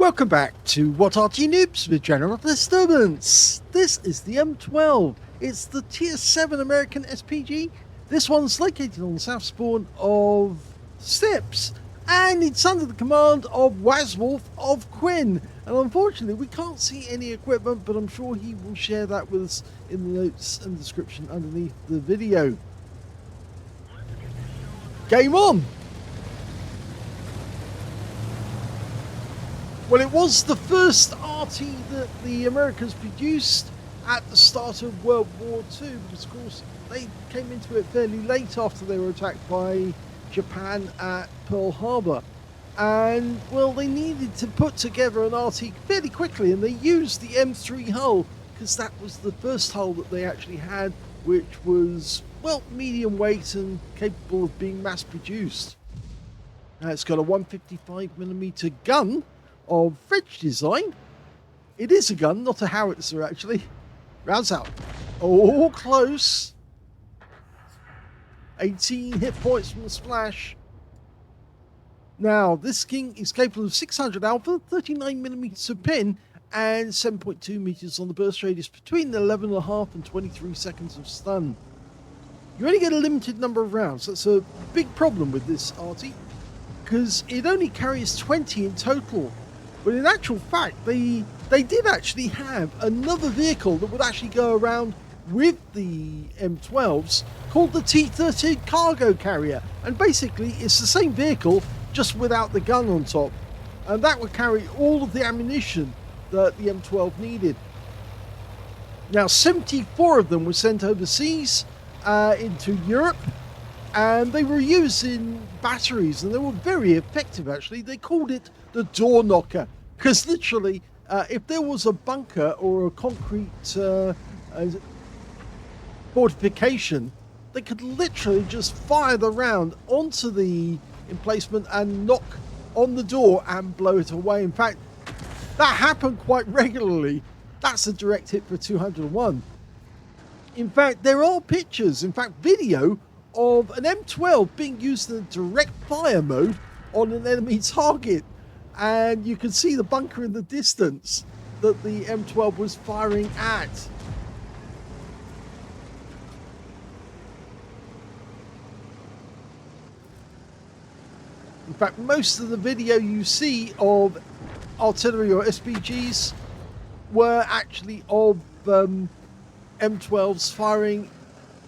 Welcome back to What Arty Noobs with General Disturbance. This is the M12. It's the Tier 7 American SPG. This one's located on the south spawn of Steps, and it's under the command of Wazwulf of Quinn. And unfortunately, we can't see any equipment, but I'm sure he will share that with us in the notes and description underneath the video. Game on! Well, it was the first Arty that the Americans produced at the start of World War II, because of course they came into it fairly late after they were attacked by Japan at Pearl Harbor. And well, they needed to put together an Arty fairly quickly, and they used the M3 hull because that was the first hull that they actually had, which was, well, medium weight and capable of being mass produced. Now it's got a 155mm gun of French design. It is a gun, not a howitzer actually. Rounds out. Oh, close. 18 hit points from the splash. Now, this king is capable of 600 alpha, 39mm of pin, and 7.2 meters on the burst radius between 11.5 and 23 seconds of stun. You only get a limited number of rounds. That's a big problem with this Arty, because it only carries 20 in total. But in actual fact, they did actually have another vehicle that would actually go around with the M12s called the T-13 cargo carrier. And basically, it's the same vehicle, just without the gun on top. And that would carry all of the ammunition that the M12 needed. Now, 74 of them were sent overseas into Europe. And they were used in batteries, and they were very effective actually. They called it the door knocker, because literally if there was a bunker or a concrete fortification, they could literally just fire the round onto the emplacement and knock on the door and blow it away. In fact, that happened quite regularly. That's a direct hit for 201. In fact, there are pictures, in fact video, of an M12 being used in direct fire mode on an enemy target, and you can see the bunker in the distance that the M12 was firing at. In fact, most of the video you see of artillery or SPGs were actually of M12s firing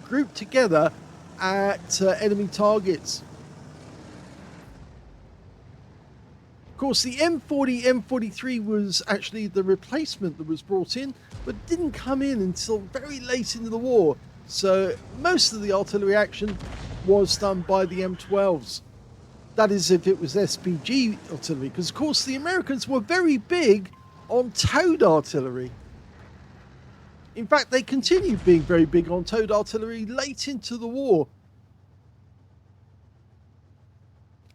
grouped together at enemy targets. Of course, the M40, M43 was actually the replacement that was brought in, but didn't come in until very late into the war. So most of the artillery action was done by the M12s. That is, if it was SPG artillery, because of course the Americans were very big on towed artillery. In fact, they continued being very big on towed artillery late into the war.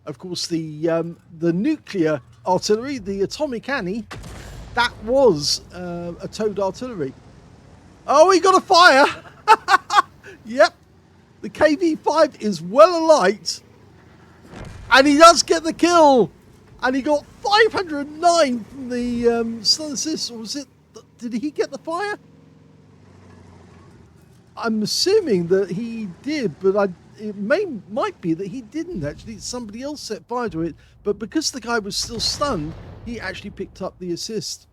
Of course, the nuclear artillery, the atomic Annie, that was a towed artillery. Oh, he got a fire! Yep, the KV-5 is well alight, and he does get the kill, and he got 509 from the stun assist. Or was it? Did he get the fire? I'm assuming that he did, but it might be that he didn't actually. Somebody else set fire to it, but because the guy was still stunned, he actually picked up the assist.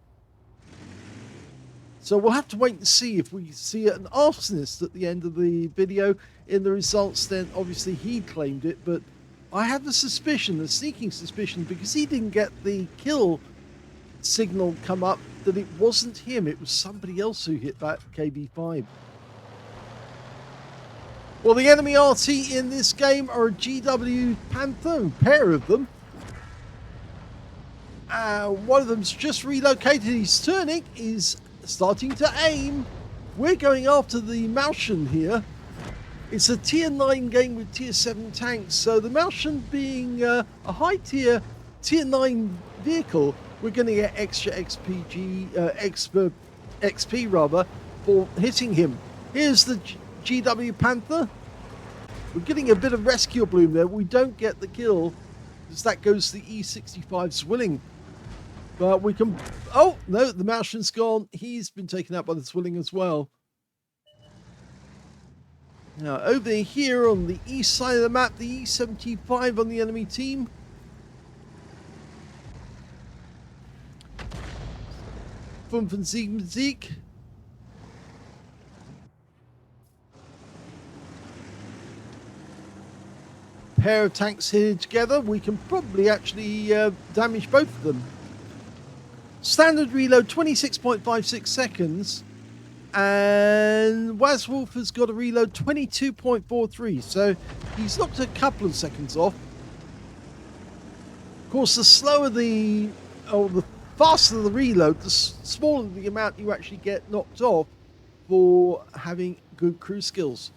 So we'll have to wait and see if we see an arsonist at the end of the video. In the results, then obviously he claimed it, but I have a suspicion, a sneaking suspicion, because he didn't get the kill signal come up, that it wasn't him, it was somebody else who hit that KV-5. Well, the enemy RT in this game are a GW Panther, a pair of them. One of them's just relocated. He's turning, is starting to aim. We're going after the Malchen here. It's a tier 9 game with tier 7 tanks. So the Malchen being a high tier 9 vehicle, we're going to get extra XP rather, for hitting him. Here's the GW Panther. We're getting a bit of rescue bloom there. We don't get the kill, as that goes to the E65's Willing. But we can... Oh, no, the Martian's gone. He's been taken out by the Zwilling as well. Now, over here on the east side of the map, the E75 on the enemy team. From Zeke. Pair of tanks here together. We can probably actually damage both of them. Standard reload 26.56 seconds. And Wazwulf has got a reload 22.43, so he's knocked a couple of seconds off. Of course, the slower the faster the reload, the smaller the amount you actually get knocked off for having good crew skills.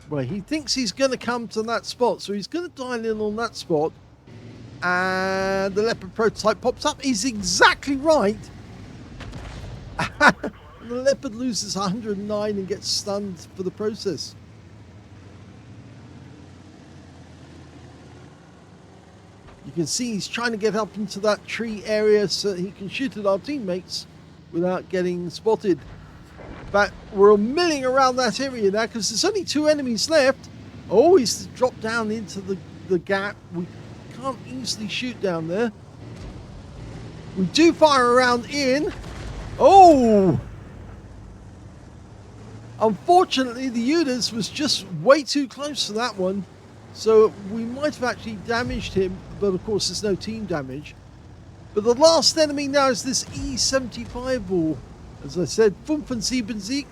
Well, he thinks he's going to come to that spot, so he's going to dial in on that spot. And the Leopard prototype pops up. He's exactly right. The Leopard loses 109 and gets stunned for the process. You can see he's trying to get up into that tree area so he can shoot at our teammates without getting spotted. But we're milling around that area now because there's only 2 enemies left. Oh, he's dropped down into the gap. We can't easily shoot down there. We do fire around in. Oh! Unfortunately, the Udas was just way too close to that one. So we might have actually damaged him, but of course there's no team damage. But the last enemy now is this E75 ball. As I said, Sieg.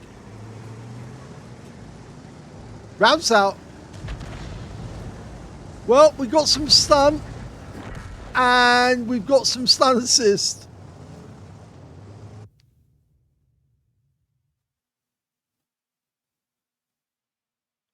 Rounds out. Well, we got some stun. And we've got some stun assist.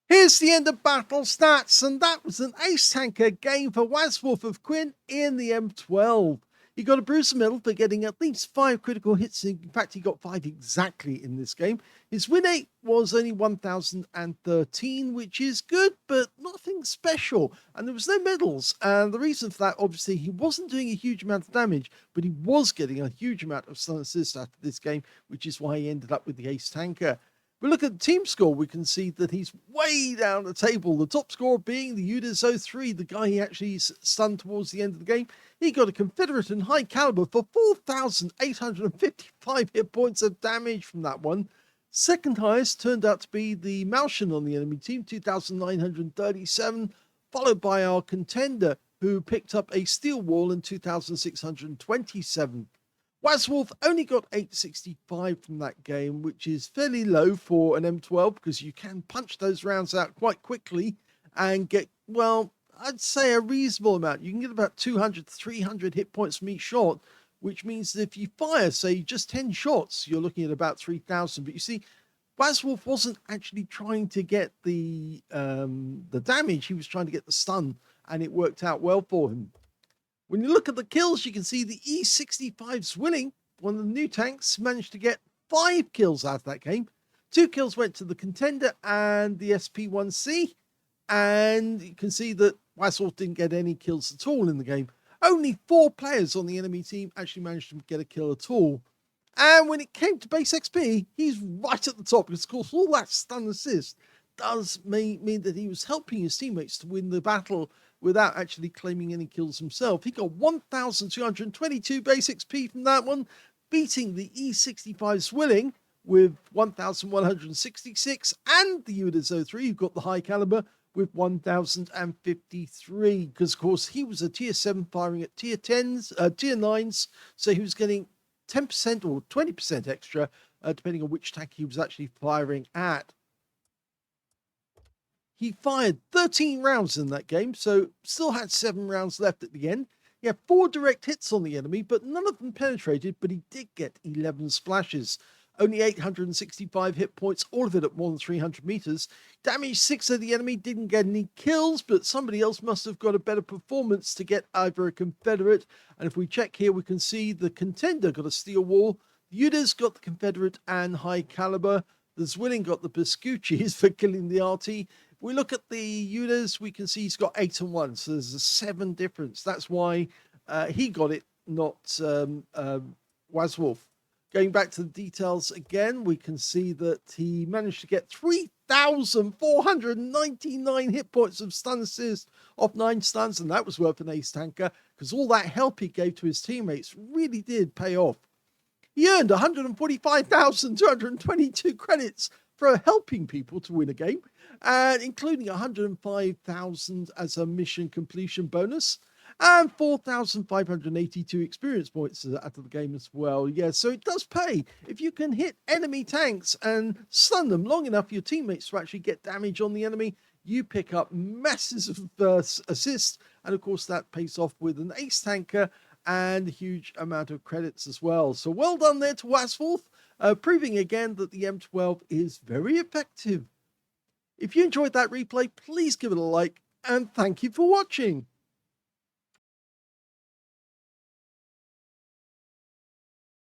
Here's the end of battle stats, and that was an ace tanker game for Wazwulf of QU1NN in the M12. He got a bruiser medal for getting at least 5 critical hits. In fact, he got 5 exactly in this game. His win rate was only 1,013, which is good, but nothing special. And there was no medals. And the reason for that, obviously, he wasn't doing a huge amount of damage, but he was getting a huge amount of stun assist after this game, which is why he ended up with the ace tanker. But look at the team score, we can see that he's way down the table. The top score being the Udas 03, the guy he actually stunned towards the end of the game. He got a Confederate and high caliber for 4,855 hit points of damage from that one. Second highest turned out to be the Martian on the enemy team, 2,937, followed by our contender, who picked up a steel wall in 2,627. Wazwulf only got 865 from that game, which is fairly low for an M12 because you can punch those rounds out quite quickly and get, well, I'd say a reasonable amount. You can get about 200 to 300 hit points from each shot, which means that if you fire, say, just 10 shots, you're looking at about 3,000. But you see, Wazwulf wasn't actually trying to get the damage. He was trying to get the stun, and it worked out well for him. When you look at the kills, you can see the E65 Zwilling, one of the new tanks, managed to get 5 kills out of that game. 2 kills went to the contender and the SP1C. And you can see that Wazwulf didn't get any kills at all in the game. Only 4 players on the enemy team actually managed to get a kill at all. And when it came to base XP, he's right at the top. Because, of course, all that stun assist does mean that he was helping his teammates to win the battle without actually claiming any kills himself. He got 1,222 base XP from that one, beating the E65 Zwilling with 1,166 and the Udas 03, who got the high caliber, with 1,053. Because, of course, he was a tier 7 firing at tier 10s, tier 9s, so he was getting 10% or 20% extra, depending on which tank he was actually firing at. He fired 13 rounds in that game, so still had 7 rounds left at the end. He had 4 direct hits on the enemy, but none of them penetrated, but he did get 11 splashes. Only 865 hit points, all of it at more than 300 meters. Damaged 6 of the enemy, didn't get any kills, but somebody else must have got a better performance to get either a Confederate. And if we check here, we can see the contender got a steel wall. The Udas got the Confederate and high caliber. The Zwilling got the Biscuiches for killing the Arty. We look at the UNAs, we can see he's got 8 and 1, so there's a 7 difference. That's why he got it, not Wazwulf. Going back to the details again, we can see that he managed to get 3,499 hit points of stun assist off 9 stuns, and that was worth an ace tanker, because all that help he gave to his teammates really did pay off. He earned 145,222 credits for helping people to win a game, and including 105,000 as a mission completion bonus, and 4,582 experience points out of the game as well. Yeah, so it does pay. If you can hit enemy tanks and stun them long enough for your teammates to actually get damage on the enemy, you pick up masses of assists, and of course that pays off with an ace tanker and a huge amount of credits as well. So well done there to Wazwulf, proving again that the M12 is very effective. If you enjoyed that replay, please give it a like, and thank you for watching.